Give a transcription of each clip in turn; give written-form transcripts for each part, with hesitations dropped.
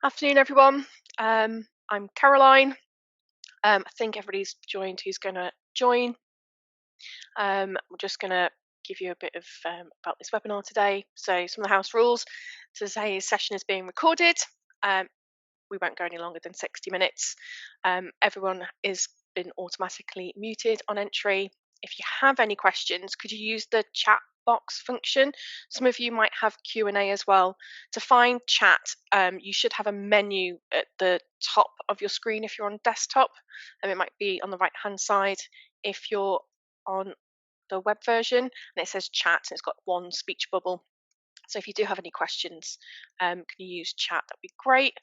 Afternoon, everyone. I'm Caroline. I think everybody's joined who's going to join. We're just going to give you a bit of about this webinar today. So, some of the house rules. Today's session is being recorded. We won't go any longer than 60 minutes. Everyone is been automatically muted on entry. If you have any questions, could you use the chat box function? Some of you might have Q&A as well. To find chat, you should have a menu at the top of your screen if you're on desktop, and it might be on the right hand side if you're on the web version, and it says chat and it's got one speech bubble. So if you do have any questions, can you use chat? That'd be great.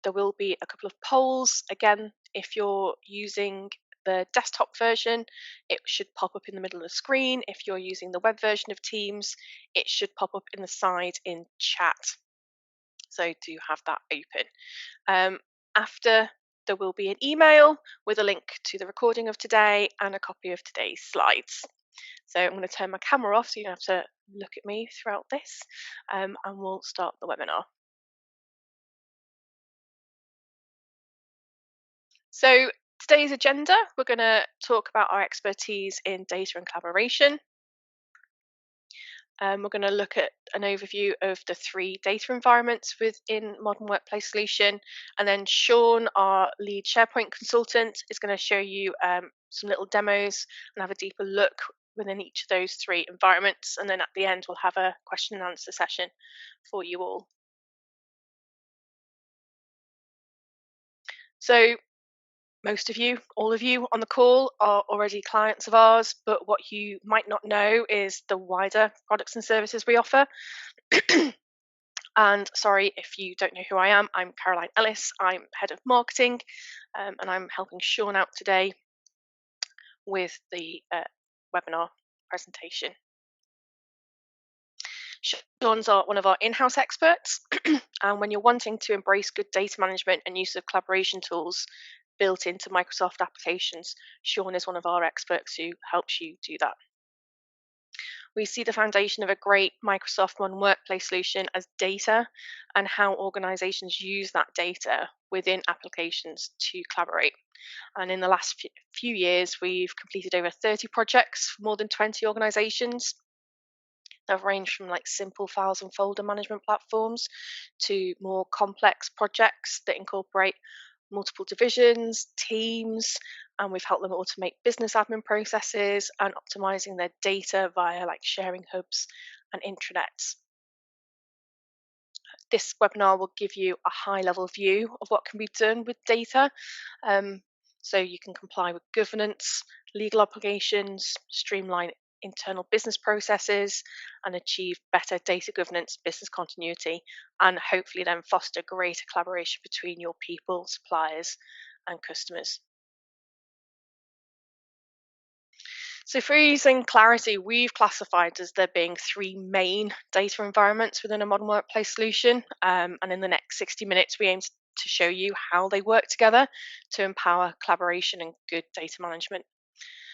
There will be a couple of polls. Again, if you're using the desktop version, it should pop up in the middle of the screen. If you're using the web version of Teams, it should pop up in the side in chat. So do have that open. After, there will be an email with a link to the recording of today and a copy of today's slides. So I'm going to turn my camera off so you don't have to look at me throughout this, and we'll start the webinar. So today's agenda, we're going to talk about our expertise in data and collaboration. We're going to look at an overview of the 3 data environments within Modern Workplace Solution, and then Sean, our lead SharePoint consultant, is going to show you some little demos and have a deeper look within each of those 3 environments, and then at the end we'll have a question and answer session for you all. So most of you, all of you on the call are already clients of ours, but what you might not know is the wider products and services we offer. And sorry if you don't know who I am, I'm Caroline Ellis. I'm head of marketing, and I'm helping Sean out today with the webinar presentation. Sean's one of our in-house experts, and when you're wanting to embrace good data management and use of collaboration tools built into Microsoft applications, Sean is one of our experts who helps you do that. We see the foundation of a great Microsoft Modern Workplace solution as data and how organizations use that data within applications to collaborate. And in the last few years, we've completed over 30 projects for more than 20 organizations. They've ranged from like simple files and folder management platforms to more complex projects that incorporate multiple divisions, teams, and we've helped them automate business admin processes and optimizing their data via like sharing hubs and intranets. This webinar will give you a high level view of what can be done with data, so you can comply with governance, legal obligations, streamline internal business processes, and achieve better data governance, business continuity, and hopefully then foster greater collaboration between your people, suppliers, and customers. So for ease and clarity, we've classified as there being 3 main data environments within a modern workplace solution. And in the next 60 minutes, we aim to show you how they work together to empower collaboration and good data management.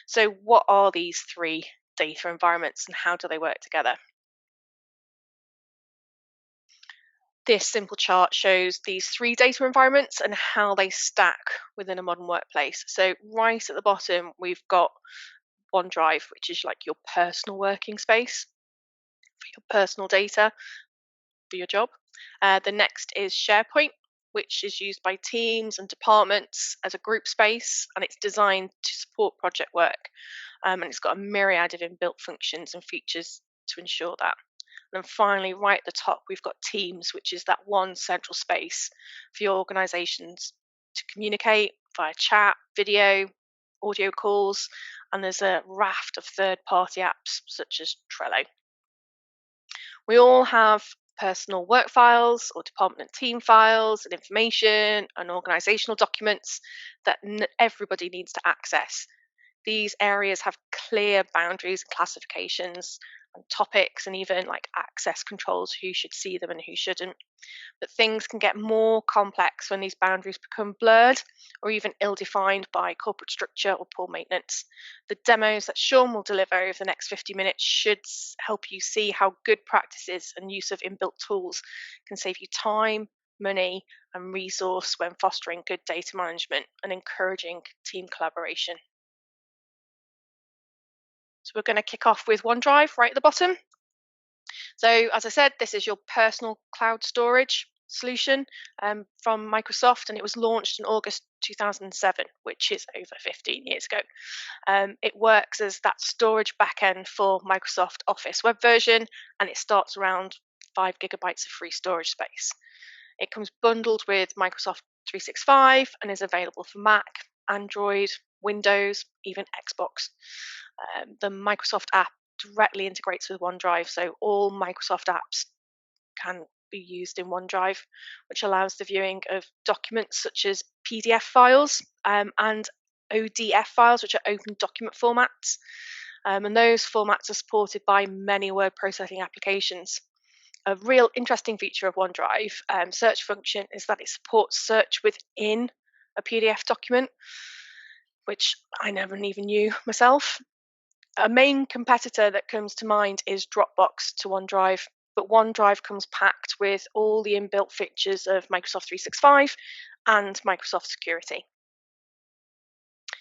So what are these 3 data environments and how do they work together? This simple chart shows these 3 data environments and how they stack within a modern workplace. So right at the bottom, we've got OneDrive, which is like your personal working space for your personal data for your job. The next is SharePoint, which is used by teams and departments as a group space, and it's designed to support project work. And it's got a myriad of inbuilt functions and features to ensure that. And then finally, right at the top, we've got Teams, which is that one central space for your organizations to communicate via chat, video, audio calls, and there's a raft of third-party apps such as Trello. We all have personal work files or department and team files and information and organizational documents that everybody needs to access. These areas have clear boundaries and classifications and topics and even like access controls, who should see them and who shouldn't. But things can get more complex when these boundaries become blurred or even ill-defined by corporate structure or poor maintenance. The demos that Sean will deliver over the next 50 minutes should help you see how good practices and use of inbuilt tools can save you time, money, and resource when fostering good data management and encouraging team collaboration. So we're going to kick off with OneDrive right at the bottom. So as I said, this is your personal cloud storage solution from Microsoft, and it was launched in August 2007, which is over 15 years ago. It works as that storage backend for Microsoft Office web version, and it starts around 5 gigabytes of free storage space. It comes bundled with Microsoft 365 and is available for Mac, Android, Windows, even Xbox. The Microsoft app directly integrates with OneDrive, so all Microsoft apps can be used in OneDrive, which allows the viewing of documents such as PDF files and ODF files, which are open document formats. And those formats are supported by many word processing applications. A real interesting feature of OneDrive search function is that it supports search within a PDF document, which I never even knew myself. A main competitor that comes to mind is Dropbox to OneDrive, but OneDrive comes packed with all the inbuilt features of Microsoft 365 and Microsoft Security.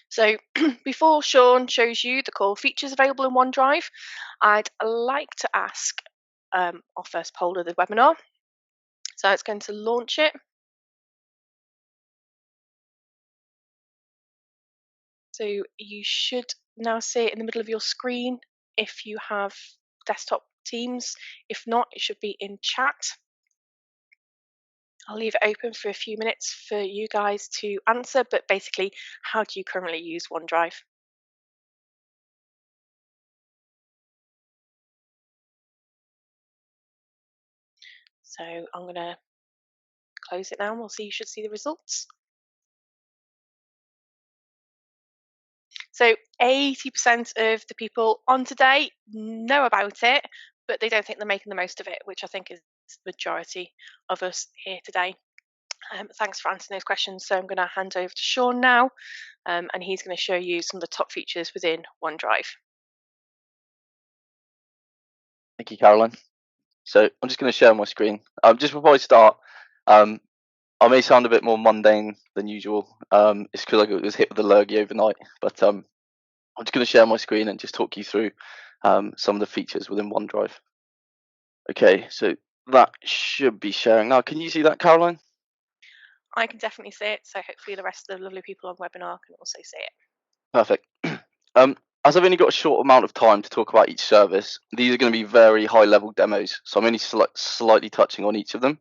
So before Sean shows you the core features available in OneDrive, I'd like to ask our first poll of the webinar. So it's going to launch it. So you should now see it in the middle of your screen if you have desktop Teams. If not, it should be in chat. I'll leave it open for a few minutes for you guys to answer, but basically, how do you currently use OneDrive? So I'm going to close it now and you should see the results. So 80% of the people on today know about it, but they don't think they're making the most of it, which I think is the majority of us here today. Thanks for answering those questions. So I'm going to hand over to Sean now, and he's going to show you some of the top features within OneDrive. Thank you, Caroline. So I'm just going to share my screen. Just before I start, I may sound a bit more mundane than usual. It's because I was hit with a lurgy overnight, but I'm just going to share my screen and just talk you through some of the features within OneDrive. Okay, so that should be sharing now. Can you see that, Caroline? I can definitely see it, so hopefully the rest of the lovely people on webinar can also see it. Perfect. As I've only got a short amount of time to talk about each service, these are going to be very high-level demos, so I'm only slightly touching on each of them.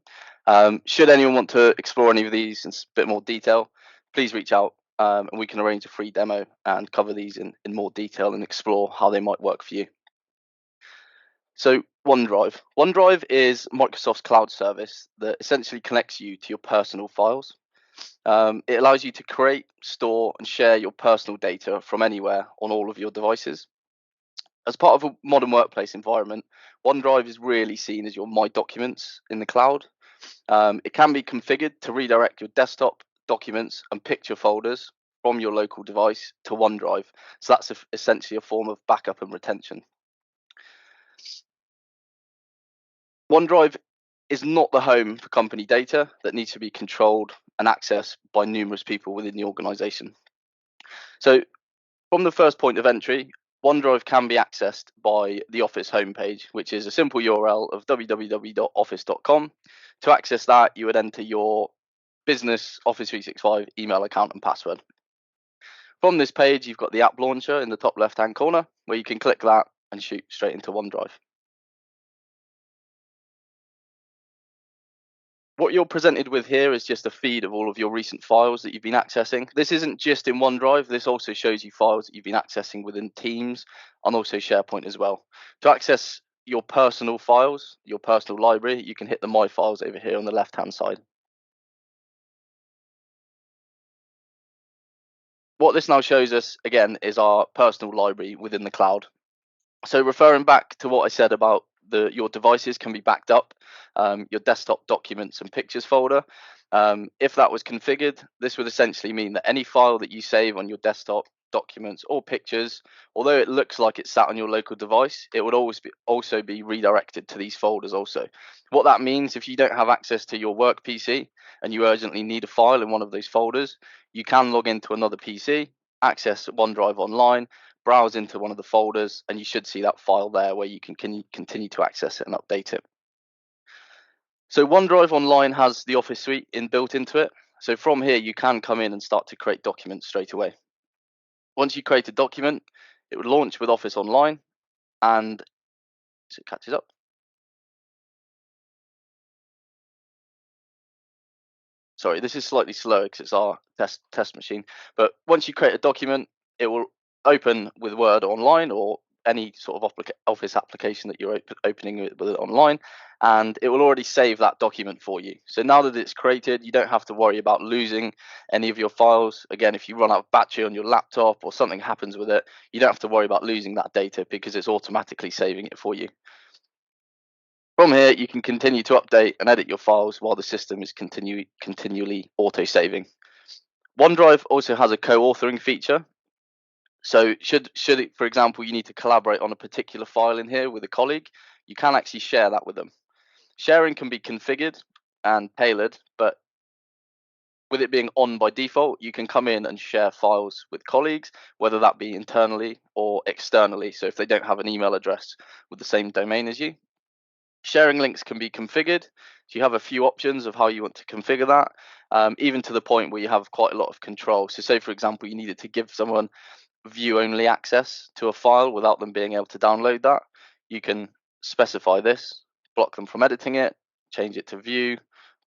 Should anyone want to explore any of these in a bit more detail, please reach out and we can arrange a free demo and cover these in more detail and explore how they might work for you. So OneDrive. OneDrive is Microsoft's cloud service that essentially connects you to your personal files. It allows you to create, store, and share your personal data from anywhere on all of your devices. As part of a modern workplace environment, OneDrive is really seen as your My Documents in the cloud. It can be configured to redirect your desktop, documents, and picture folders from your local device to OneDrive. So that's essentially a form of backup and retention. OneDrive is not the home for company data that needs to be controlled and accessed by numerous people within the organization. So from the first point of entry, OneDrive can be accessed by the Office homepage, which is a simple URL of www.office.com. To access that, you would enter your business Office 365 email account and password. From this page, you've got the app launcher in the top left-hand corner, where you can click that and shoot straight into OneDrive. What you're presented with here is just a feed of all of your recent files that you've been accessing. This isn't just in OneDrive, this also shows you files that you've been accessing within Teams and also SharePoint as well. To access your personal files, your personal library, you can hit the My Files over here on the left-hand side. What this now shows us, again, is our personal library within the cloud. So referring back to what I said about your devices can be backed up, your desktop documents and pictures folder. If that was configured, this would essentially mean that any file that you save on your desktop documents, or pictures, although it looks like it's sat on your local device, it would always also be redirected to these folders also. What that means, if you don't have access to your work PC and you urgently need a file in one of those folders, you can log into another PC, access OneDrive online, browse into one of the folders, and you should see that file there where you can continue to access it and update it. So OneDrive Online has the Office suite inbuilt into it. So from here, you can come in and start to create documents straight away. Once you create a document, it would launch with Office Online, and so it catches up. Sorry, this is slightly slower because it's our test machine. But once you create a document, it will open with Word online or any sort of Office application that you're opening with it online, and it will already save that document for you. So now that it's created, you don't have to worry about losing any of your files. Again, if you run out of battery on your laptop or something happens with it, you don't have to worry about losing that data because it's automatically saving it for you. From here, you can continue to update and edit your files while the system is continually auto-saving. OneDrive also has a co-authoring feature. So should it, for example, you need to collaborate on a particular file in here with a colleague, you can actually share that with them. Sharing can be configured and tailored, but with it being on by default, you can come in and share files with colleagues, whether that be internally or externally. So if they don't have an email address with the same domain as you. Sharing links can be configured. So you have a few options of how you want to configure that, even to the point where you have quite a lot of control. So say, for example, you needed to give someone view-only access to a file without them being able to download that. You can specify this, block them from editing it, change it to view,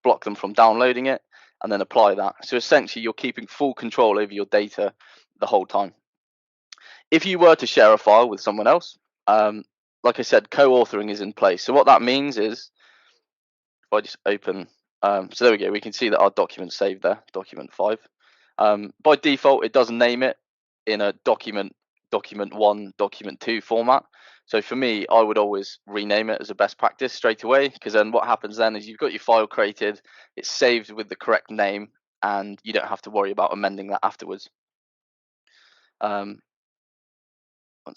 block them from downloading it, and then apply that. So essentially, you're keeping full control over your data the whole time. If you were to share a file with someone else, like I said, co-authoring is in place. So what that means is, if I just open, so there we go, we can see that our document's saved there, document 5. By default, it does name it in a document 1, document 2 format. So for me, I would always rename it as a best practice straight away, because then what happens then is you've got your file created, it's saved with the correct name, and you don't have to worry about amending that afterwards. Once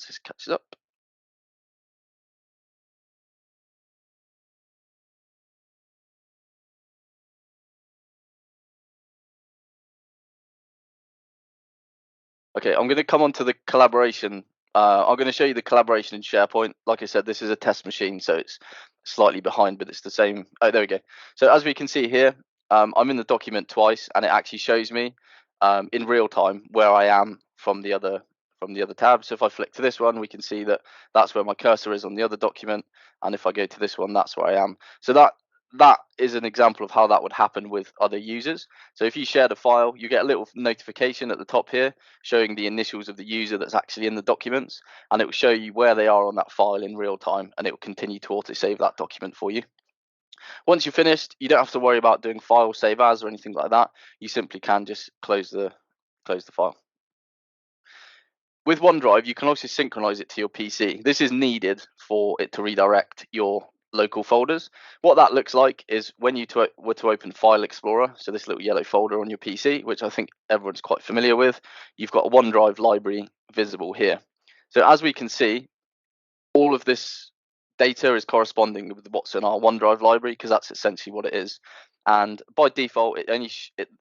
this catches up. Okay, I'm going to come on to the collaboration. I'm going to show you the collaboration in SharePoint. Like I said, this is a test machine, so it's slightly behind, but it's the same. Oh, there we go. So as we can see here, I'm in the document twice, and it actually shows me in real time where I am from the other tab. So if I flick to this one, we can see that that's where my cursor is on the other document, and if I go to this one, that's where I am. So that is an example of how that would happen with other users. So if you shared a file, you get a little notification at the top here showing the initials of the user that's actually in the documents, and it will show you where they are on that file in real time, and it will continue to auto-save that document for you. Once you're finished, you don't have to worry about doing file save as or anything like that. You simply can just close the file. With OneDrive, you can also synchronize it to your PC. This is needed for it to redirect your local folders. What that looks like is when you were to open File Explorer, so this little yellow folder on your PC, which I think everyone's quite familiar with, you've got a OneDrive library visible here. So as we can see, all of this data is corresponding with what's in our OneDrive library, because that's essentially what it is. And by default,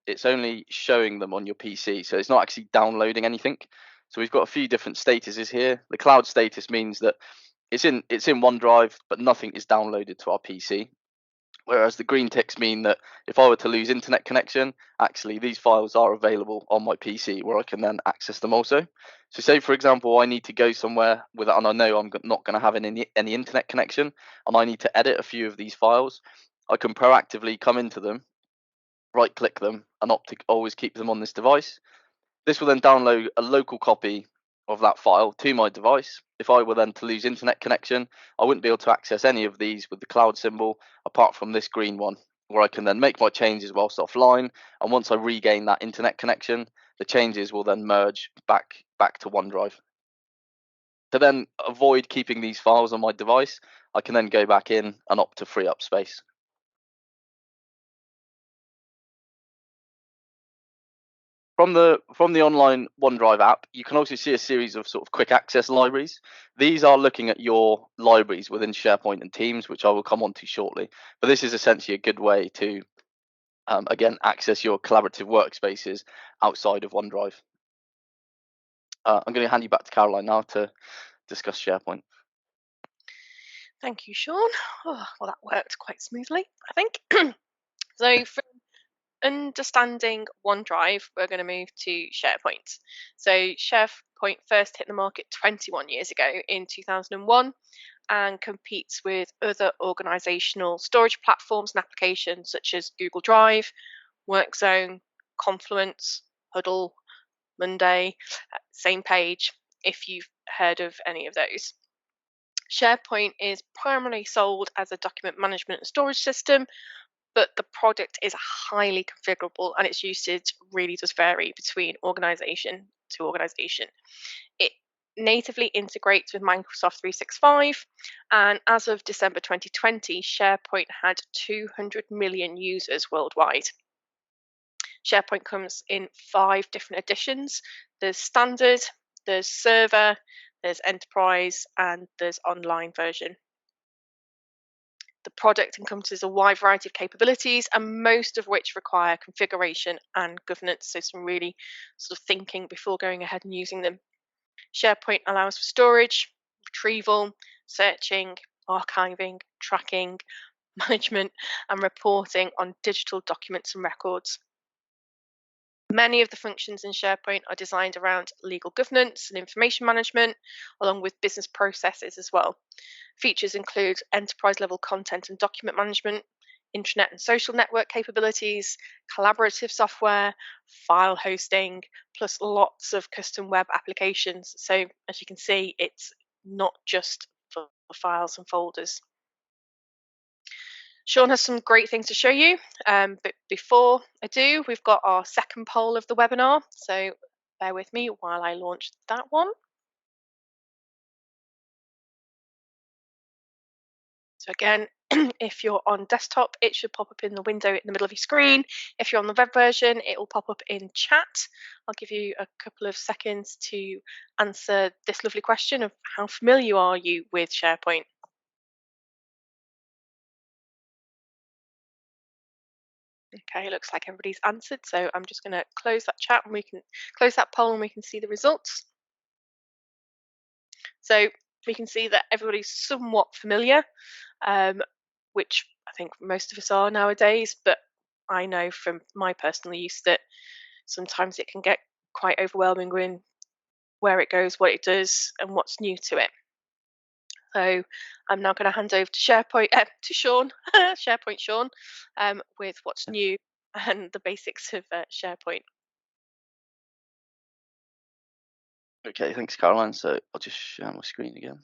it's only showing them on your PC, so it's not actually downloading anything. So we've got a few different statuses here. The cloud status means that it's in OneDrive, but nothing is downloaded to our PC. Whereas the green ticks mean that if I were to lose internet connection, actually these files are available on my PC where I can then access them also. So say, for example, I need to go somewhere with it and I know I'm not going to have any internet connection and I need to edit a few of these files, I can proactively come into them, right click them, and opt to always keep them on this device. This will then download a local copy of that file to my device. If I were then to lose internet connection, I wouldn't be able to access any of these with the cloud symbol apart from this green one, where I can then make my changes whilst offline. And once I regain that internet connection, the changes will then merge back to OneDrive. To then avoid keeping these files on my device, I can then go back in and opt to free up space. from the online OneDrive app, you can also see a series of sort of quick access libraries. These are looking at your libraries within SharePoint and Teams, which I will come on to shortly. But this is essentially a good way to, again, access your collaborative workspaces outside of OneDrive. I'm going to hand you back to Caroline now to discuss SharePoint. Thank you, Sean. Oh, well, that worked quite smoothly, I think. So from understanding OneDrive, we're going to move to SharePoint. So SharePoint first hit the market 21 years ago in 2001 and competes with other organizational storage platforms and applications such as Google Drive, WorkZone, Confluence, Huddle, Monday, Same Page, if you've heard of any of those. SharePoint is primarily sold as a document management and storage system, but the product is highly configurable and its usage really does vary between organization to organization. It natively integrates with Microsoft 365, and as of December 2020, SharePoint had 200 million users worldwide. SharePoint comes in 5 different editions. There's standard, there's server, there's enterprise, and there's online version. The product encompasses a wide variety of capabilities, and most of which require configuration and governance, so some really sort of thinking before going ahead and using them. SharePoint allows for storage, retrieval, searching, archiving, tracking, management, and reporting on digital documents and records. Many of the functions in SharePoint are designed around legal governance and information management, along with business processes as well. Features include enterprise level content and document management, intranet and social network capabilities, collaborative software, file hosting, plus lots of custom web applications. So as you can see, it's not just for files and folders. Sean has some great things to show you, but before I do, we've got our second poll of the webinar, so bear with me while I launch that one. So again, if you're on desktop, it should pop up in the window in the middle of your screen. If you're on the web version, it will pop up in chat. I'll give you a couple of seconds to answer this lovely question of how familiar are you with SharePoint? Okay, looks like everybody's answered, so I'm just going to close that chat and we can close that poll and we can see the results. So we can see that everybody's somewhat familiar, which I think most of us are nowadays, but I know from my personal use that sometimes it can get quite overwhelming when where it goes, what it does, and what's new to it. So I'm now going to hand over to SharePoint to Sean, SharePoint Sean, with what's new and the basics of SharePoint. Okay, thanks, Caroline. So I'll just share my screen again. Can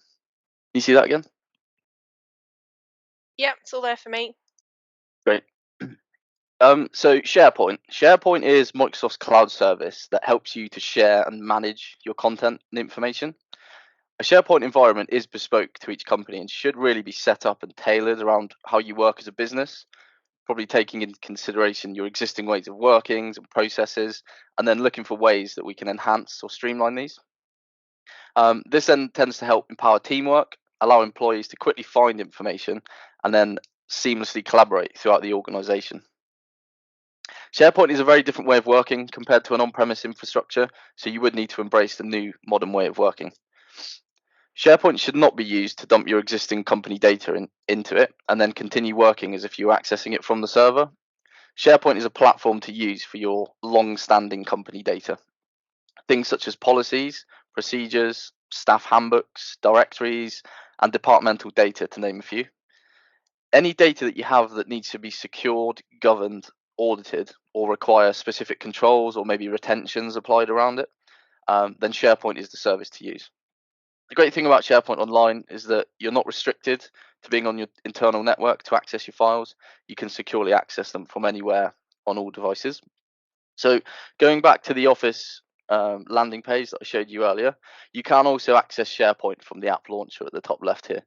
you see that again? Yeah, it's all there for me. Great. So SharePoint is Microsoft's cloud service that helps you to share and manage your content and information. A SharePoint environment is bespoke to each company and should really be set up and tailored around how you work as a business, probably taking into consideration your existing ways of working and processes, and then looking for ways that we can enhance or streamline these. This then tends to help empower teamwork, allow employees to quickly find information, and then seamlessly collaborate throughout the organization. SharePoint is a very different way of working compared to an on-premise infrastructure, so you would need to embrace the new modern way of working. SharePoint should not be used to dump your existing company data into it and then continue working as if you were accessing it from the server. SharePoint is a platform to use for your long-standing company data. Things such as policies, procedures, staff handbooks, directories, and departmental data, to name a few. Any data that you have that needs to be secured, governed, audited, or require specific controls or maybe retentions applied around it, then SharePoint is the service to use. The great thing about SharePoint Online is that you're not restricted to being on your internal network to access your files. You can securely access them from anywhere on all devices. So going back to the Office landing page that I showed you earlier, you can also access SharePoint from the app launcher at the top left here.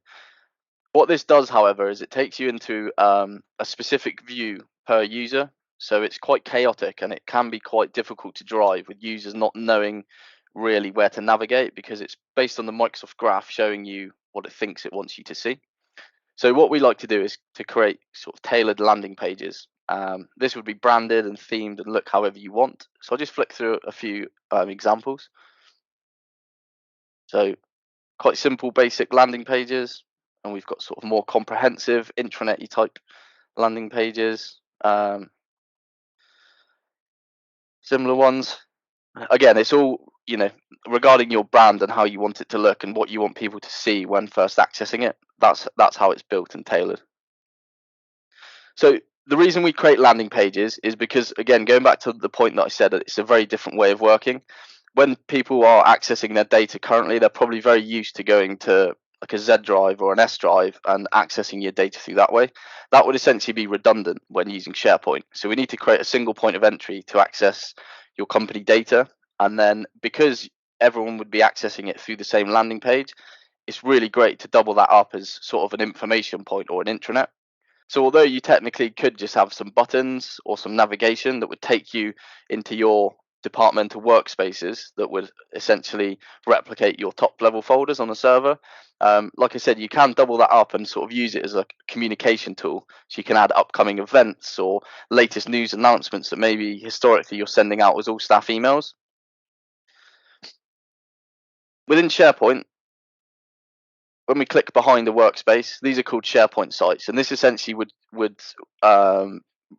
What this does, however, is it takes you into a specific view per user. so it's quite chaotic and it can be quite difficult to drive with users not knowing really where to navigate because it's based on the Microsoft Graph showing you what it thinks it wants you to see. So what we like to do is to create sort of tailored landing pages. This would be branded and themed and look however you want. So I'll just flick through a few examples. So quite simple, basic landing pages, and we've got sort of more comprehensive intranet-y type landing pages. Similar ones. Again, it's all regarding your brand and how you want it to look and what you want people to see when first accessing it. That's how it's built and tailored. So the reason we create landing pages is because, again, going back to the point that I said, that it's a very different way of working. When people are accessing their data currently, they're probably very used to going to like a Z drive or an S drive and accessing your data through that way. That would essentially be redundant when using SharePoint. So we need to create a single point of entry to access your company data. And then because everyone would be accessing it through the same landing page, it's really great to double that up as sort of an information point or an intranet. So although you technically could just have some buttons or some navigation that would take you into your departmental workspaces that would essentially replicate your top level folders on the server, like I said, you can double that up and sort of use it as a communication tool. So you can add upcoming events or latest news announcements that maybe historically you're sending out as all staff emails. Within SharePoint, when we click behind the workspace, these are called SharePoint sites, and this essentially would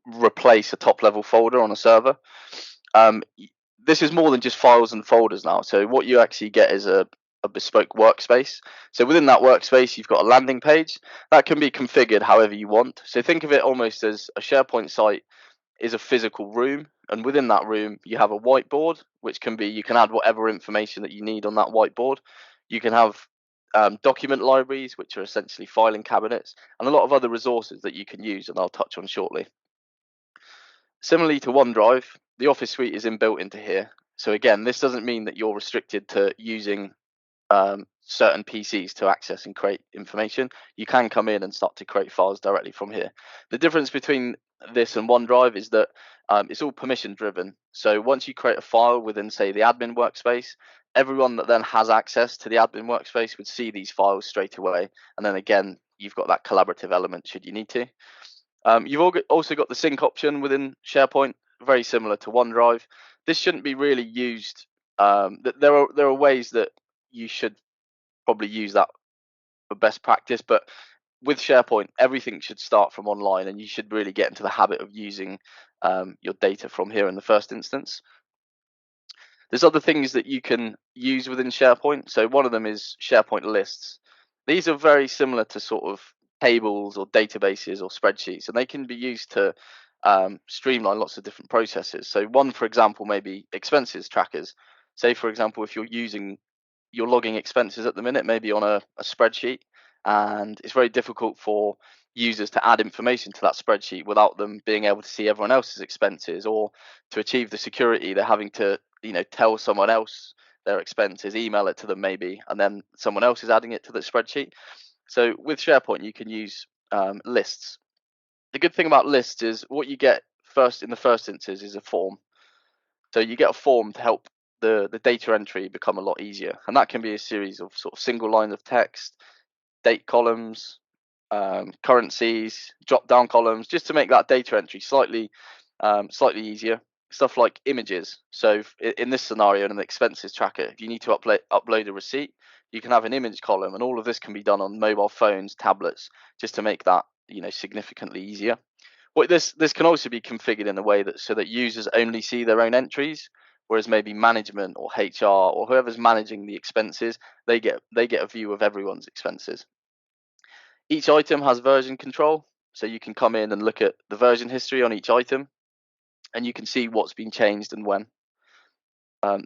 replace a top level folder on a server. This is more than just files and folders now. So what you actually get is a bespoke workspace. So within that workspace, you've got a landing page that can be configured however you want. So think of it almost as a SharePoint site is a physical room, and within that room you have a whiteboard, which can be, you can add whatever information that you need on that whiteboard. You can have document libraries, which are essentially filing cabinets, and a lot of other resources that you can use, and I'll touch on shortly. Similarly to OneDrive, the Office suite is inbuilt into here. So again, this doesn't mean that you're restricted to using certain PCs to access and create information. You can come in and start to create files directly from here. The difference between this and OneDrive is that it's all permission driven. So once you create a file within, say, the admin workspace, everyone that then has access to the admin workspace would see these files straight away. And then again, you've got that collaborative element should you need to. You've also got the sync option within SharePoint, very similar to OneDrive. This shouldn't be really used. There are ways that you should probably use that for best practice, but with SharePoint, everything should start from online, and you should really get into the habit of using your data from here in the first instance. There's other things that you can use within SharePoint. So one of them is SharePoint lists. These are very similar to sort of tables or databases or spreadsheets, and they can be used to streamline lots of different processes. So one, for example, maybe expenses trackers. Say, for example, if you're logging expenses at the minute, maybe on a spreadsheet, and it's very difficult for users to add information to that spreadsheet without them being able to see everyone else's expenses, or to achieve the security, they're having to tell someone else their expenses, email it to them maybe, and then someone else is adding it to the spreadsheet. So with SharePoint, you can use lists. The good thing about lists is what you get in the first instance is a form. So you get a form to help the data entry become a lot easier, and that can be a series of sort of single lines of text, date columns, currencies, drop down columns, just to make that data entry slightly easier. Stuff like images. So in this scenario, in an expenses tracker, if you need to upload a receipt, you can have an image column, and all of this can be done on mobile phones, tablets, just to make that significantly easier. What this can also be configured in a way that so that users only see their own entries, whereas maybe management or HR or whoever's managing the expenses, they get a view of everyone's expenses. Each item has version control, so you can come in and look at the version history on each item, and you can see what's been changed and when.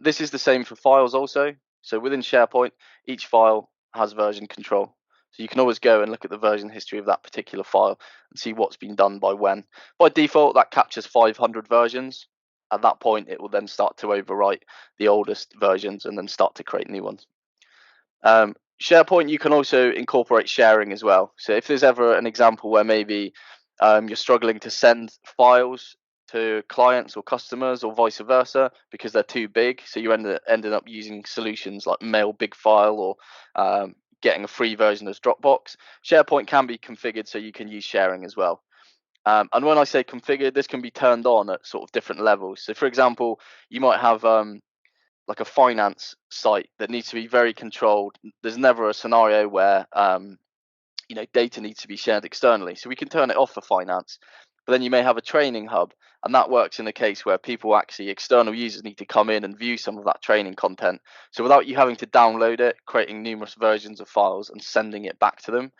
This is the same for files also. So within SharePoint, each file has version control. So you can always go and look at the version history of that particular file and see what's been done by when. By default, that captures 500 versions. At that point, it will then start to overwrite the oldest versions and then start to create new ones. SharePoint, you can also incorporate sharing as well. So if there's ever an example where maybe you're struggling to send files to clients or customers or vice versa because they're too big. So you ended up using solutions like Mail Big File or getting a free version as Dropbox. SharePoint can be configured so you can use sharing as well. And when I say configured, this can be turned on at sort of different levels. So for example, you might have like a finance site that needs to be very controlled. There's never a scenario where data needs to be shared externally, so we can turn it off for finance. But then you may have a training hub, and that works in a case where external users need to come in and view some of that training content. So without you having to download it, creating numerous versions of files and sending it back to them,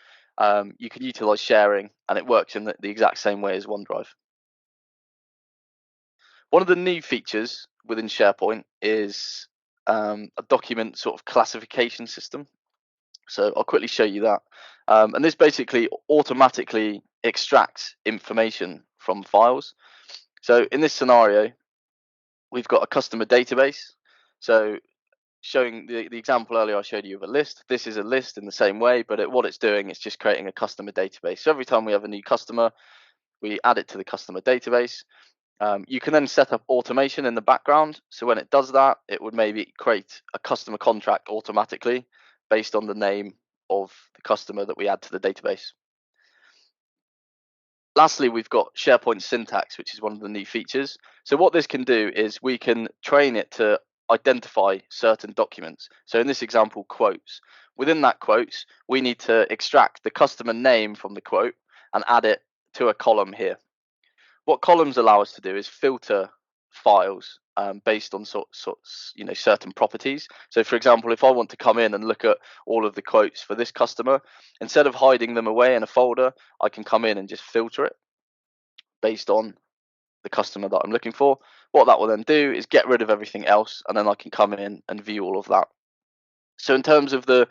you can utilize sharing, and it works in the exact same way as OneDrive. One of the new features within SharePoint is a document sort of classification system. So I'll quickly show you that. And this basically automatically extracts information from files. So in this scenario, we've got a customer database. So showing the example earlier I showed you of a list. This is a list in the same way, but what it's doing is just creating a customer database. So every time we have a new customer, we add it to the customer database. You can then set up automation in the background. So when it does that, it would maybe create a customer contract automatically based on the name of the customer that we add to the database. Lastly, we've got SharePoint syntax, which is one of the new features. So what this can do is we can train it to identify certain documents. So in this example, quotes. Within that quotes, we need to extract the customer name from the quote and add it to a column here. What columns allow us to do is filter files based on certain properties. So for example, if I want to come in and look at all of the quotes for this customer, instead of hiding them away in a folder, I can come in and just filter it based on the customer that I'm looking for. What that will then do is get rid of everything else, and then I can come in and view all of that. So in terms of the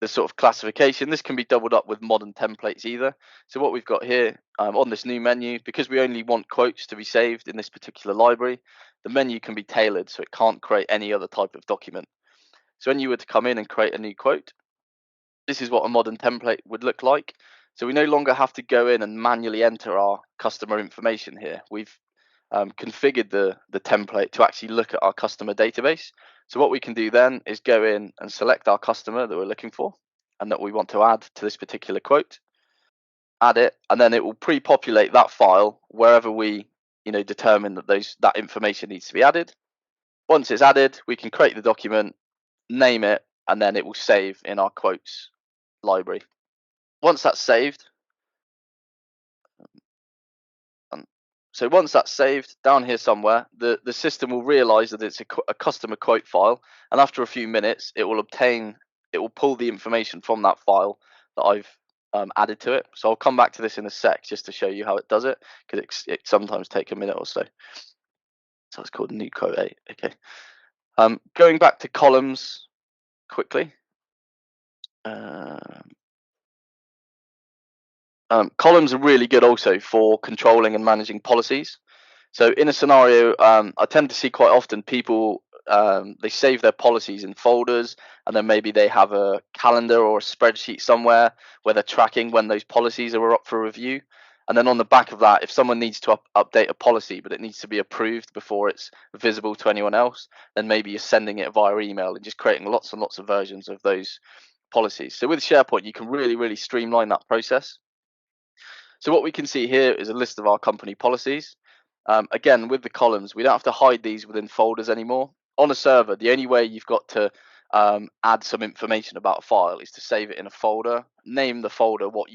sort of classification, this can be doubled up with modern templates either. So what we've got here on this new menu, because we only want quotes to be saved in this particular library, the menu can be tailored so it can't create any other type of document. So when you were to come in and create a new quote, this is what a modern template would look like. So we no longer have to go in and manually enter our customer information here. We've configured the template to actually look at our customer database. So what we can do then is go in and select our customer that we're looking for and that we want to add to this particular quote, add it, and then it will pre-populate that file wherever we determine that that information needs to be added. Once it's added, we can create the document, name it, and then it will save in our quotes library. Once that's saved, down here somewhere, the system will realize that it's a customer quote file, and after a few minutes, it will pull the information from that file that I've added to it. So I'll come back to this in a sec just to show you how it does it, because it sometimes takes a minute or so. So it's called new quote 8. Okay. Going back to columns quickly. Columns are really good also for controlling and managing policies. So in a scenario, I tend to see quite often people, they save their policies in folders, and then maybe they have a calendar or a spreadsheet somewhere where they're tracking when those policies are up for review. And then on the back of that, if someone needs to update a policy, but it needs to be approved before it's visible to anyone else, then maybe you're sending it via email and just creating lots and lots of versions of those policies. So with SharePoint, you can really, really streamline that process. So what we can see here is a list of our company policies. Again, with the columns, we don't have to hide these within folders anymore. On a server, the only way you've got to add some information about a file is to save it in a folder, name the folder what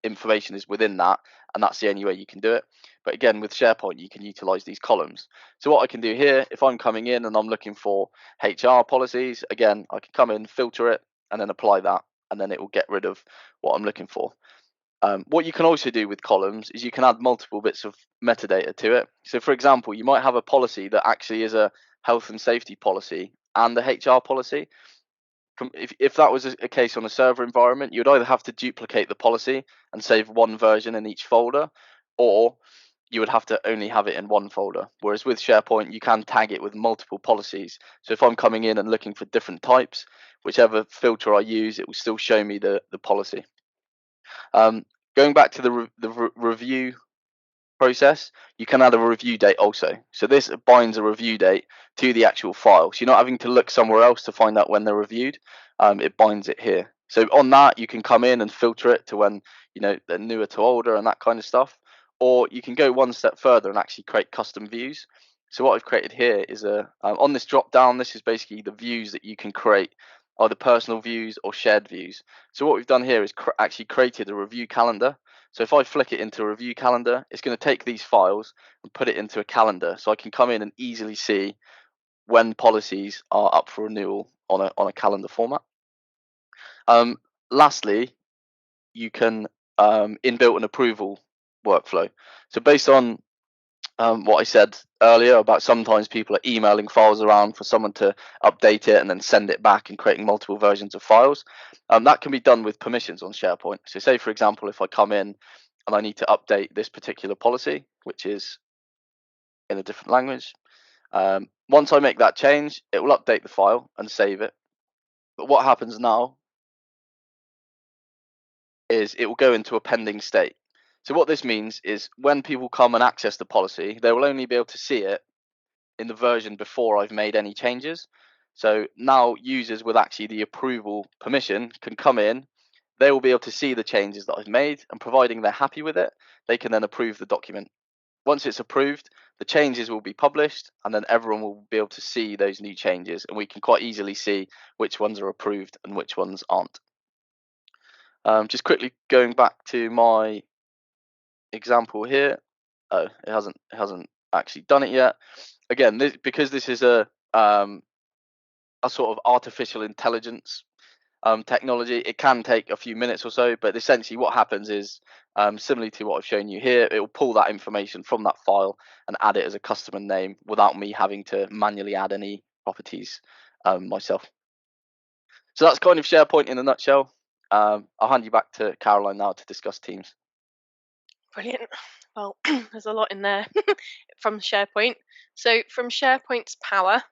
information is within that, and that's the only way you can do it. But again, with SharePoint, you can utilize these columns. So what I can do here, if I'm coming in and I'm looking for HR policies, again, I can come in, filter it, and then apply that, and then it will get rid of what I'm looking for. What you can also do with columns is you can add multiple bits of metadata to it. So for example, you might have a policy that actually is a health and safety policy and a HR policy. If that was a case on a server environment, you'd either have to duplicate the policy and save one version in each folder, or you would have to only have it in one folder. Whereas with SharePoint, you can tag it with multiple policies. So if I'm coming in and looking for different types, whichever filter I use, it will still show me the policy. Going back to the review process, you can add a review date also. So this binds a review date to the actual file. So you're not having to look somewhere else to find out when they're reviewed. It binds it here. So on that, you can come in and filter it to when they're newer to older and that kind of stuff. Or you can go one step further and actually create custom views. So what I've created here is on this drop down, this is basically the views that you can create, either personal views or shared views. So what we've done here is actually created a review calendar. So if I flick it into a review calendar, it's going to take these files and put it into a calendar. So I can come in and easily see when policies are up for renewal on a calendar format. Lastly, you can inbuilt an approval workflow. So based on what I said earlier about sometimes people are emailing files around for someone to update it and then send it back and creating multiple versions of files. That can be done with permissions on SharePoint. So say, for example, if I come in and I need to update this particular policy, which is in a different language, once I make that change, it will update the file and save it. But what happens now is it will go into a pending state. So what this means is when people come and access the policy, they will only be able to see it in the version before I've made any changes. So now users with actually the approval permission can come in, they will be able to see the changes that I've made, and providing they're happy with it, they can then approve the document. Once it's approved, the changes will be published, and then everyone will be able to see those new changes, and we can quite easily see which ones are approved and which ones aren't. Just quickly going back to my example here. Oh, it hasn't actually done it yet. Again, because this is a sort of artificial intelligence technology, it can take a few minutes or so, but essentially what happens is, similarly to what I've shown you here, it will pull that information from that file and add it as a customer name without me having to manually add any properties myself. So that's kind of SharePoint in a nutshell. I'll hand you back to Caroline now to discuss Teams. Brilliant. Well, there's a lot in there from SharePoint. So from SharePoint's power,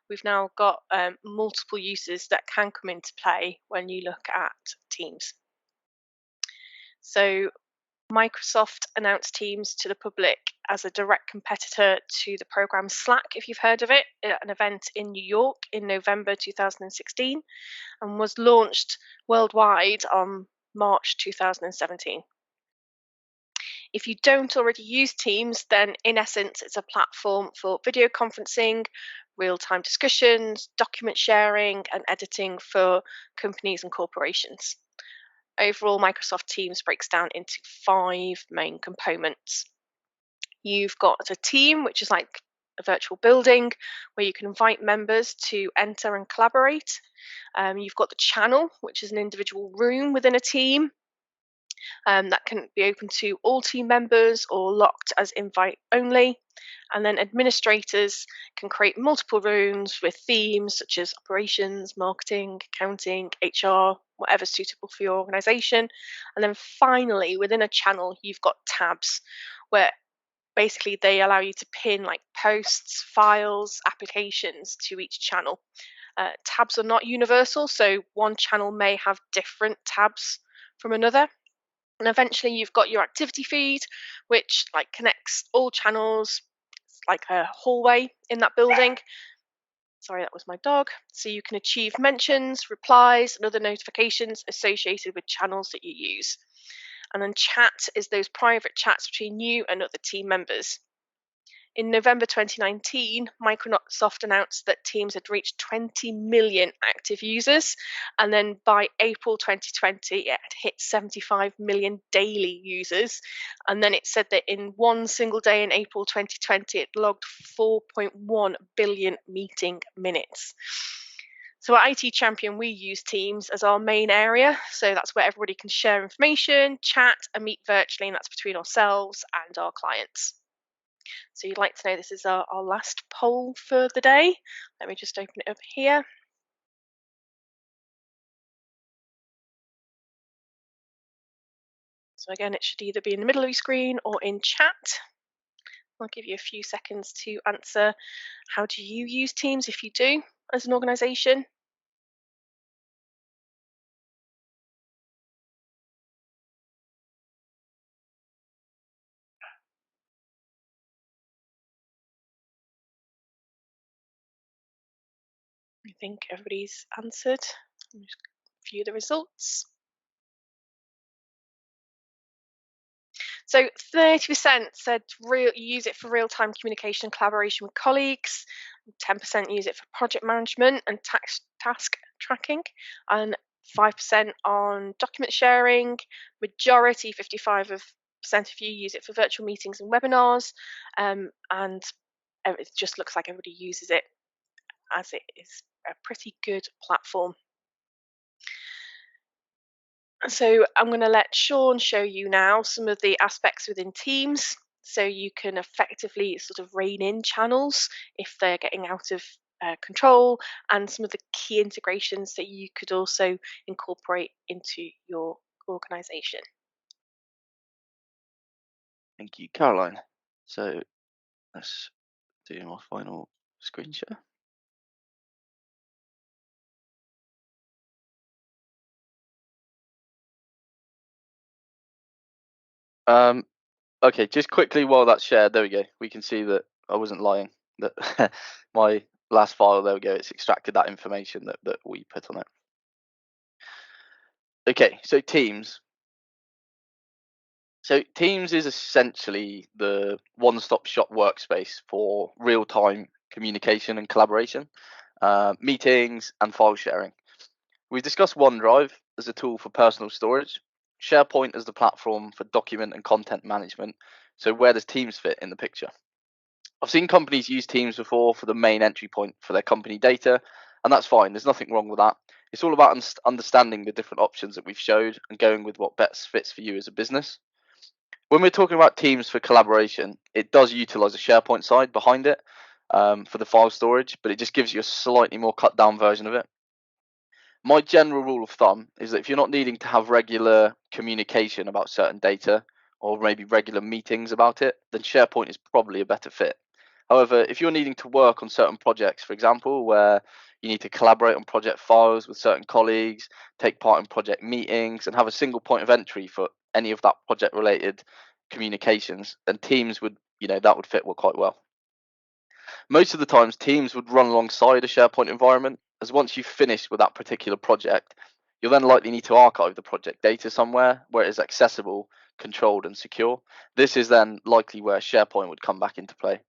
we've now got multiple uses that can come into play when you look at Teams. So Microsoft announced Teams to the public as a direct competitor to the program Slack, if you've heard of it, at an event in New York in November 2016, and was launched worldwide on March 2017. If you don't already use Teams, then in essence, it's a platform for video conferencing, real-time discussions, document sharing, and editing for companies and corporations. Overall, Microsoft Teams breaks down into 5 main components. You've got a team, which is like a virtual building where you can invite members to enter and collaborate. You've got the channel, which is an individual room within a team. That can be open to all team members or locked as invite only. And then administrators can create multiple rooms with themes such as operations, marketing, accounting, HR, whatever's suitable for your organization. And then finally, within a channel, you've got tabs where basically they allow you to pin like posts, files, applications to each channel. Tabs are not universal, so one channel may have different tabs from another. And eventually you've got your activity feed, which like connects all channels, like a hallway in that building. Sorry, that was my dog. So you can achieve mentions, replies, and other notifications associated with channels that you use. And then chat is those private chats between you and other team members. In November 2019, Microsoft announced that Teams had reached 20 million active users, and then by April 2020, it had hit 75 million daily users. And then it said that in one single day in April 2020, it logged 4.1 billion meeting minutes. So at IT Champion, we use Teams as our main area. So that's where everybody can share information, chat, and meet virtually, and that's between ourselves and our clients. So you'd like to know this is our last poll for the day. Let me just open it up here. So again, it should either be in the middle of your screen or in chat. I'll give you a few seconds to answer. How do you use Teams if you do as an organization? think everybody's answered. Let me just view the results. So 30% said use it for real-time communication and collaboration with colleagues. 10% use it for project management and task tracking, and 5% on document sharing. Majority, 55% of you, use it for virtual meetings and webinars, and it just looks like everybody uses it, as it is a pretty good platform. So I'm going to let Sean show you now some of the aspects within Teams, so you can effectively sort of rein in channels if they're getting out of control, and some of the key integrations that you could also incorporate into your organization. Thank you, Caroline. So let's do my final screen share. Okay, just quickly while that's shared, there we go. We can see that I wasn't lying. That my last file, there we go. It's extracted that information that we put on it. Okay, so Teams. So Teams is essentially the one-stop shop workspace for real-time communication and collaboration, meetings and file sharing. We've discussed OneDrive as a tool for personal storage, SharePoint as the platform for document and content management. So where does Teams fit in the picture? I've seen companies use Teams before for the main entry point for their company data, and that's fine. There's nothing wrong with that. It's all about understanding the different options that we've showed and going with what best fits for you as a business. When we're talking about Teams for collaboration, it does utilize a SharePoint side behind it for the file storage, but it just gives you a slightly more cut down version of it. My general rule of thumb is that if you're not needing to have regular communication about certain data, or maybe regular meetings about it, then SharePoint is probably a better fit. However, if you're needing to work on certain projects, for example, where you need to collaborate on project files with certain colleagues, take part in project meetings, and have a single point of entry for any of that project related communications, then Teams would, that would fit quite well. Most of the times, Teams would run alongside a SharePoint environment, as once you've finished with that particular project, you'll then likely need to archive the project data somewhere where it is accessible, controlled, and secure. This is then likely where SharePoint would come back into play.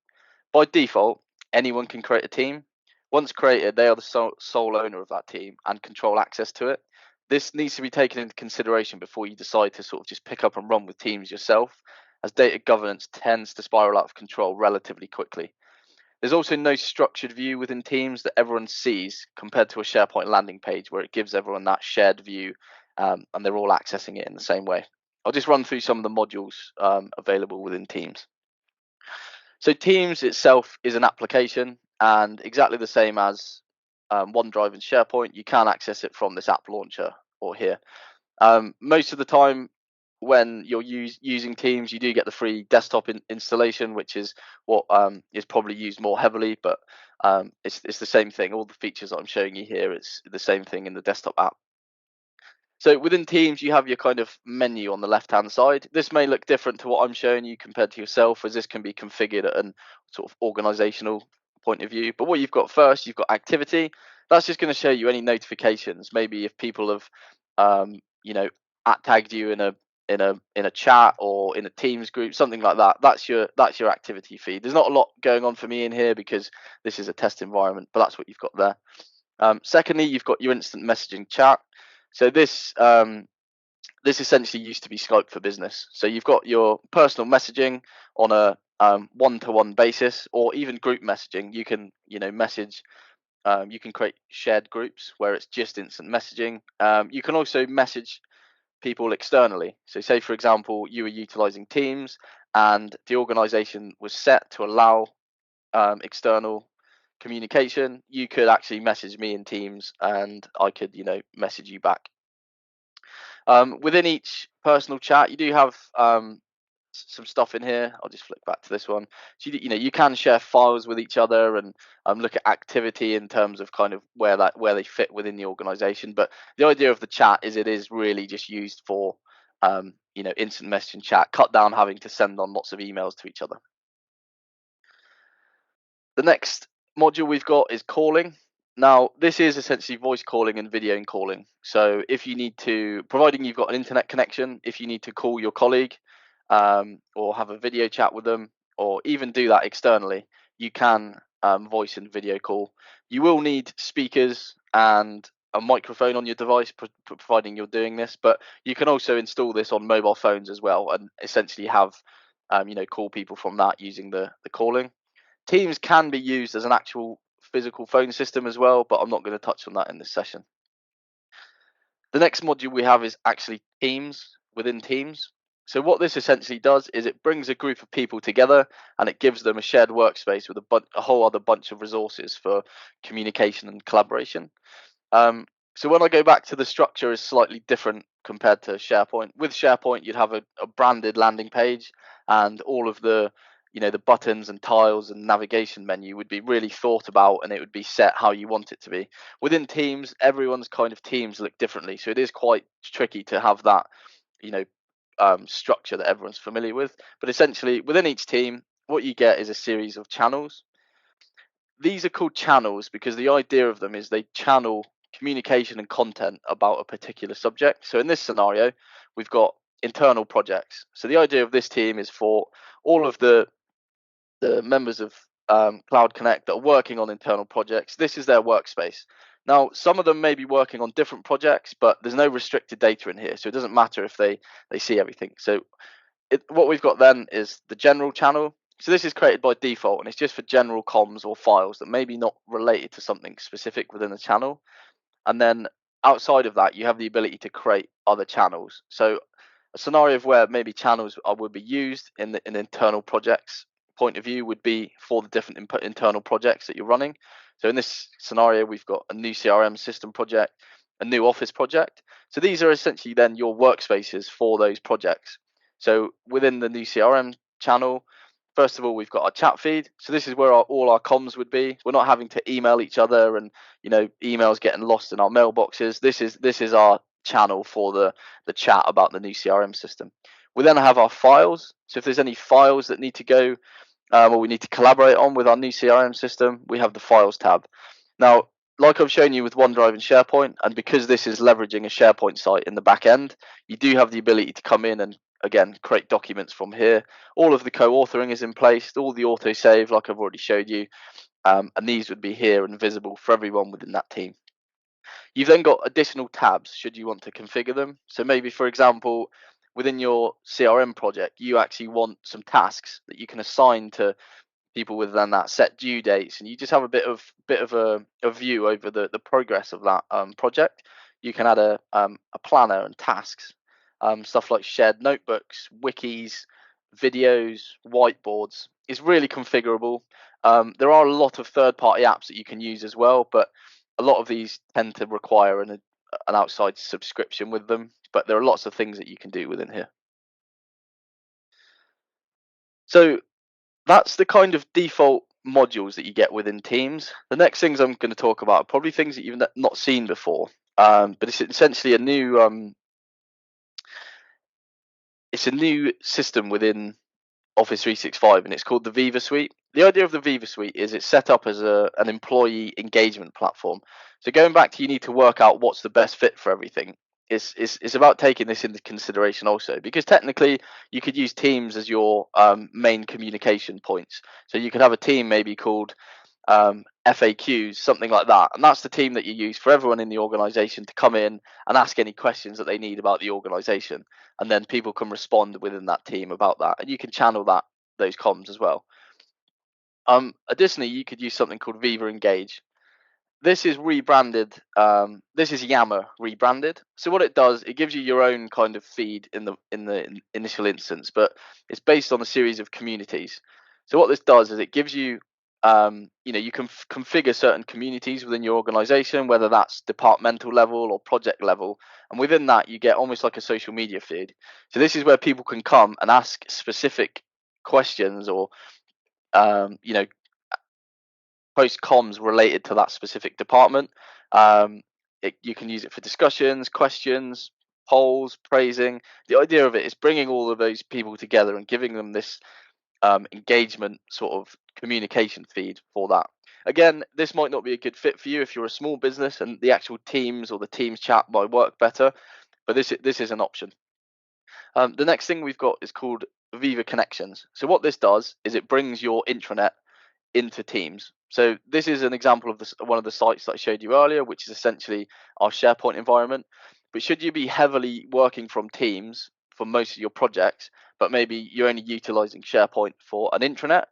By default, anyone can create a team. Once created, they are the sole owner of that team and control access to it. This needs to be taken into consideration before you decide to sort of just pick up and run with Teams yourself, as data governance tends to spiral out of control relatively quickly. There's also no structured view within Teams that everyone sees compared to a SharePoint landing page where it gives everyone that shared view and they're all accessing it in the same way. I'll just run through some of the modules available within Teams. So Teams itself is an application, and exactly the same as OneDrive and SharePoint, you can access it from this app launcher or here. Most of the time when you're using Teams, you do get the free desktop installation, which is what is probably used more heavily, but it's the same thing. All the features that I'm showing you here, it's the same thing in the desktop app. So within Teams, you have your kind of menu on the left-hand side. This may look different to what I'm showing you compared to yourself, as this can be configured at a sort of organizational point of view. But what you've got first, you've got activity. That's just going to show you any notifications. Maybe if people have, tagged you in a chat or in a Teams group, something like that. That's your activity feed. There's not a lot going on for me in here because this is a test environment, but that's what you've got there. Secondly, you've got your instant messaging chat. So this essentially used to be Skype for Business. So you've got your personal messaging on a one-to-one basis, or even group messaging. You can message. You can create shared groups where it's just instant messaging. You can also message people externally. So say, for example, you were utilizing Teams and the organization was set to allow external communication. You could actually message me in Teams and I could message you back. Within each personal chat, you do have some stuff in here. I'll just flick back to this one. So you can share files with each other and look at activity in terms of kind of where they fit within the organization. But the idea of the chat is it is really just used for instant messaging chat, cut down having to send on lots of emails to each other. The next module we've got is calling. Now, this is essentially voice calling and video calling. So if you need to, providing you've got an internet connection, if you need to call your colleague or have a video chat with them, or even do that externally, you can voice and video call. You will need speakers and a microphone on your device, providing you're doing this, but you can also install this on mobile phones as well and essentially have, call people from that using the calling. Teams can be used as an actual physical phone system as well, but I'm not going to touch on that in this session. The next module we have is actually Teams within Teams. So what this essentially does is it brings a group of people together and it gives them a shared workspace with a whole other bunch of resources for communication and collaboration. So when I go back to the structure is slightly different compared to SharePoint. With SharePoint, you'd have a branded landing page and all of the the buttons and tiles and navigation menu would be really thought about and it would be set how you want it to be. Within Teams, everyone's kind of teams look differently, so it is quite tricky to have that you know structure that everyone's familiar with. But essentially, within each team, what you get is a series of channels. These are called channels because the idea of them is they channel communication and content about a particular subject. So in this scenario, we've got internal projects. So the idea of this team is for all of the members of Cloud Connect that are working on internal projects. This is their workspace. Now, some of them may be working on different projects, but there's no restricted data in here, so it doesn't matter if they see everything. So what we've got then is the general channel. So this is created by default, and it's just for general comms or files that maybe not related to something specific within the channel. And then outside of that, you have the ability to create other channels. So a scenario of where maybe channels would be used in an internal projects point of view would be for the different internal projects that you're running. So in this scenario, we've got a new CRM system project, a new office project. So these are essentially then your workspaces for those projects. So within the new CRM channel, first of all, we've got our chat feed. So this is where all our comms would be. We're not having to email each other and emails getting lost in our mailboxes. This is our channel for the chat about the new CRM system. We then have our files. So if there's any files that need to go or we need to collaborate on with our new CRM system, we have the files tab. Now, like I've shown you with OneDrive and SharePoint, and because this is leveraging a SharePoint site in the back end, you do have the ability to come in and again create documents from here. All of the co-authoring is in place, all the autosave like I've already showed you, and these would be here and visible for everyone within that team. You've then got additional tabs should you want to configure them. So maybe, for example, within your CRM project, you actually want some tasks that you can assign to people within that set due dates, and you just have a bit of a view over the progress of that project. You can add a planner and tasks, stuff like shared notebooks, wikis, videos, whiteboards is really configurable. There are a lot of third-party apps that you can use as well, but a lot of these tend to require an outside subscription with them. But there are lots of things that you can do within here. So that's the kind of default modules that you get within Teams. The next things I'm going to talk about are probably things that you've not seen before, but it's essentially a new system within Office 365, and it's called the Viva Suite. The idea of the Viva Suite is it's set up as an employee engagement platform. So going back to you need to work out what's the best fit for everything. It's about taking this into consideration also, because technically you could use Teams as your main communication points. So you could have a team maybe called FAQs, something like that, and that's the team that you use for everyone in the organization to come in and ask any questions that they need about the organization, and then people can respond within that team about that, and you can channel those comms as well. Additionally, you could use something called Viva Engage. This is rebranded. This is Yammer rebranded. So what it does, it gives you your own kind of feed in the initial instance, but it's based on a series of communities. So what this does is it gives you, you can configure certain communities within your organization, whether that's departmental level or project level, and within that you get almost like a social media feed. So this is where people can come and ask specific questions or, post comms related to that specific department. You can use it for discussions, questions, polls, praising. The idea of it is bringing all of those people together and giving them this engagement sort of communication feed for that. Again, this might not be a good fit for you if you're a small business and the actual Teams or the Teams chat might work better, but this is an option. The next thing we've got is called Viva Connections. So what this does is it brings your intranet into Teams. So this is an example of one of the sites that I showed you earlier, which is essentially our SharePoint environment. But should you be heavily working from Teams for most of your projects, but maybe you're only utilizing SharePoint for an intranet,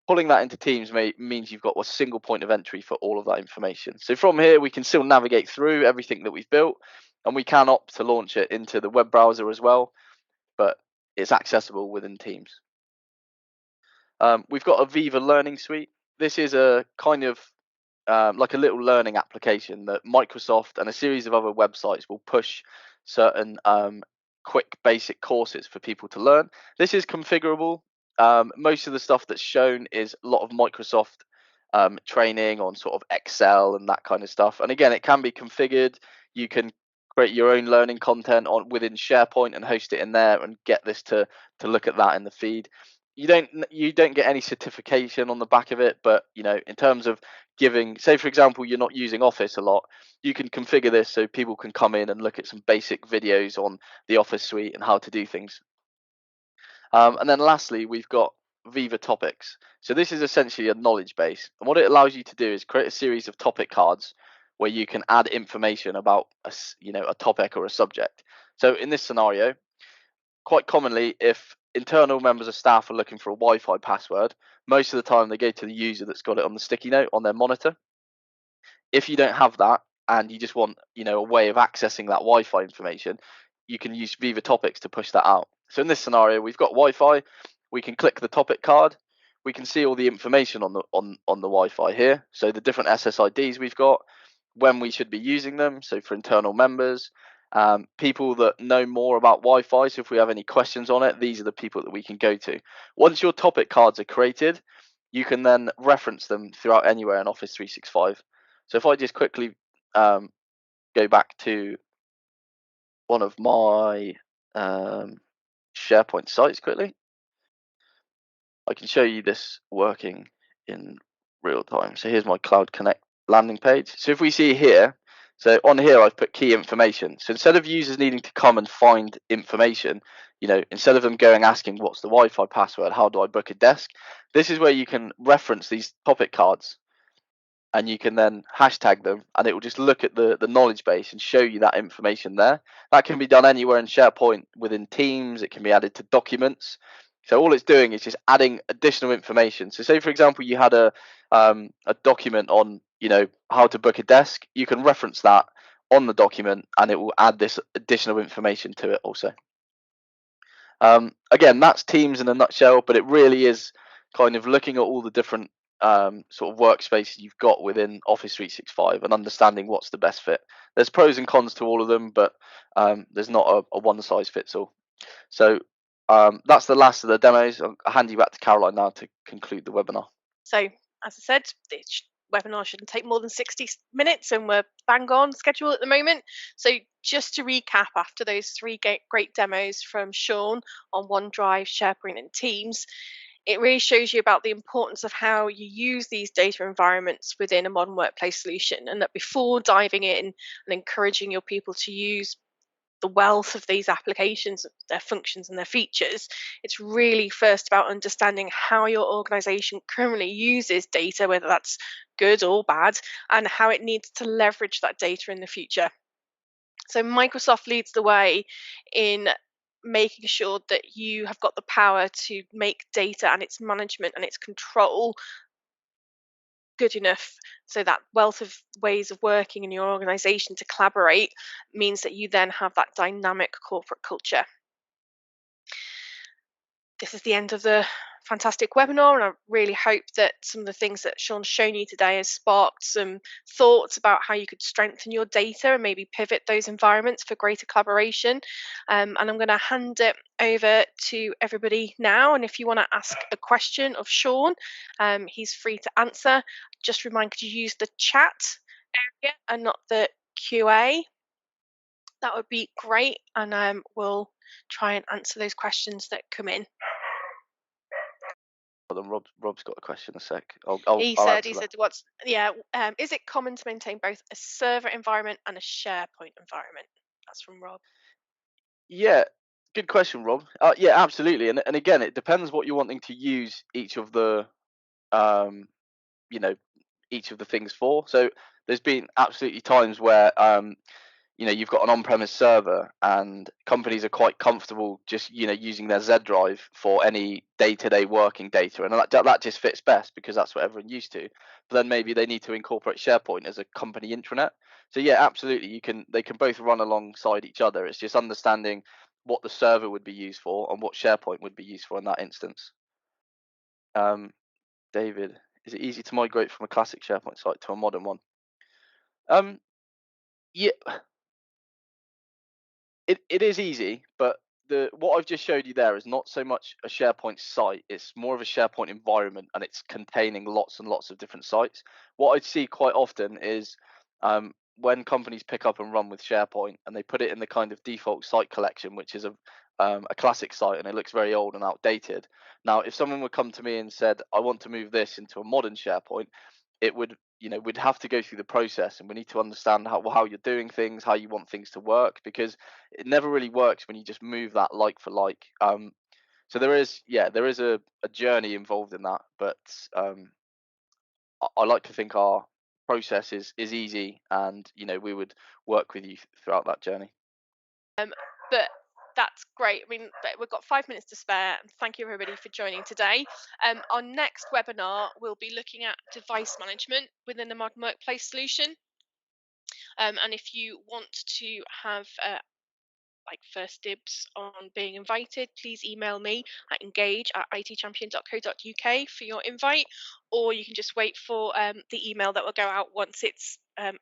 pulling that into Teams means you've got a single point of entry for all of that information. So from here, we can still navigate through everything that we've built, and we can opt to launch it into the web browser as well, but it's accessible within Teams. We've got a Viva Learning Suite. This is a kind of like a little learning application that Microsoft and a series of other websites will push certain quick basic courses for people to learn. This is configurable. Most of the stuff that's shown is a lot of Microsoft training on sort of Excel and that kind of stuff. And again, it can be configured. You can create your own learning content on within SharePoint and host it in there and get this to look at that in the feed. You don't get any certification on the back of it, but in terms of giving, say for example, you're not using Office a lot, you can configure this so people can come in and look at some basic videos on the Office suite and how to do things. And then lastly, we've got Viva Topics. So this is essentially a knowledge base, and what it allows you to do is create a series of topic cards where you can add information about a topic or a subject. So in this scenario, quite commonly, if internal members of staff are looking for a Wi-Fi password, most of the time they go to the user that's got it on the sticky note on their monitor. If you don't have that and you just want, a way of accessing that Wi-Fi information, you can use Viva Topics to push that out. So in this scenario, we've got Wi-Fi. We can click the topic card. We can see all the information on the Wi-Fi here. So the different SSIDs we've got, when we should be using them. So for internal members, people that know more about Wi-Fi. So if we have any questions on it, these are the people that we can go to. Once your topic cards are created, you can then reference them throughout anywhere in Office 365. So if I just quickly go back to one of my SharePoint sites quickly, I can show you this working in real time. So here's my Cloud Connect landing page. So if we see here, so on here I've put key information. So instead of users needing to come and find information, instead of them going asking what's the Wi-Fi password, how do I book a desk, this is where you can reference these topic cards and you can then hashtag them and it will just look at the knowledge base and show you that information there. That can be done anywhere in SharePoint within Teams. It can be added to documents. So all it's doing is just adding additional information. So say for example you had a document on how to book a desk, you can reference that on the document and it will add this additional information to it also. Again, that's Teams in a nutshell, but it really is kind of looking at all the different sort of workspaces you've got within Office 365 and understanding what's the best fit. There's pros and cons to all of them, but there's not a one size fits all. So that's the last of the demos. I'll hand you back to Caroline now to conclude the webinar. So, as I said, this webinar shouldn't take more than 60 minutes and we're bang on schedule at the moment. So just to recap, after those three great demos from Sean on OneDrive, SharePoint and Teams, it really shows you about the importance of how you use these data environments within a modern workplace solution, and that before diving in and encouraging your people to use the wealth of these applications, their functions and their features, it's really first about understanding how your organization currently uses data, whether that's good or bad, and how it needs to leverage that data in the future. So Microsoft leads the way in making sure that you have got the power to make data and its management and its control good enough, so that wealth of ways of working in your organization to collaborate means that you then have that dynamic corporate culture. This is the end of the fantastic webinar, and I really hope that some of the things that Sean's shown you today has sparked some thoughts about how you could strengthen your data and maybe pivot those environments for greater collaboration. And I'm going to hand it over to everybody now, and if you want to ask a question of Sean, he's free to answer. Just remind, could you use the chat area and not the QA? That would be great, and we'll try and answer those questions that come in. Hold on, Rob's got a question. A sec. He I'll said, answer that. is it common to maintain both a server environment and a SharePoint environment? That's from Rob. Yeah, good question, Rob. Yeah, absolutely. And again, it depends what you're wanting to use each of the um, you know, each of the things for. So there's been absolutely times where you've got an on-premise server and companies are quite comfortable just using their Z drive for any day-to-day working data, and that just fits best because that's what everyone used to. But then maybe they need to incorporate SharePoint as a company intranet. So yeah, absolutely, they can both run alongside each other. It's just understanding what the server would be used for and what SharePoint would be used for in that instance. um, David, is it easy to migrate from a classic SharePoint site to a modern one? um, yeah, it is easy, but the what I've just showed you there is not so much a SharePoint site. It's more of a SharePoint environment, and it's containing lots and lots of different sites. What I see quite often is when companies pick up and run with SharePoint, and they put it in the kind of default site collection, which is a classic site, and it looks very old and outdated. Now, if someone would come to me and said, "I want to move this into a modern SharePoint," it would we'd have to go through the process, and we need to understand how you're doing things, how you want things to work, because it never really works when you just move that like for like. So there is a journey involved in that, but I like to think our process is easy, and we would work with you throughout that journey. But that's great. I mean, we've got 5 minutes to spare. And thank you, everybody, for joining today. Our next webinar will be looking at device management within the modern workplace solution. And if you want to have like first dibs on being invited, please email me at engage@itchampion.co.uk for your invite, or you can just wait for the email that will go out once it's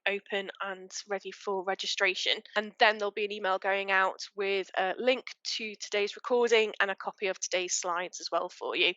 open and ready for registration. And then there'll be an email going out with a link to today's recording and a copy of today's slides as well for you.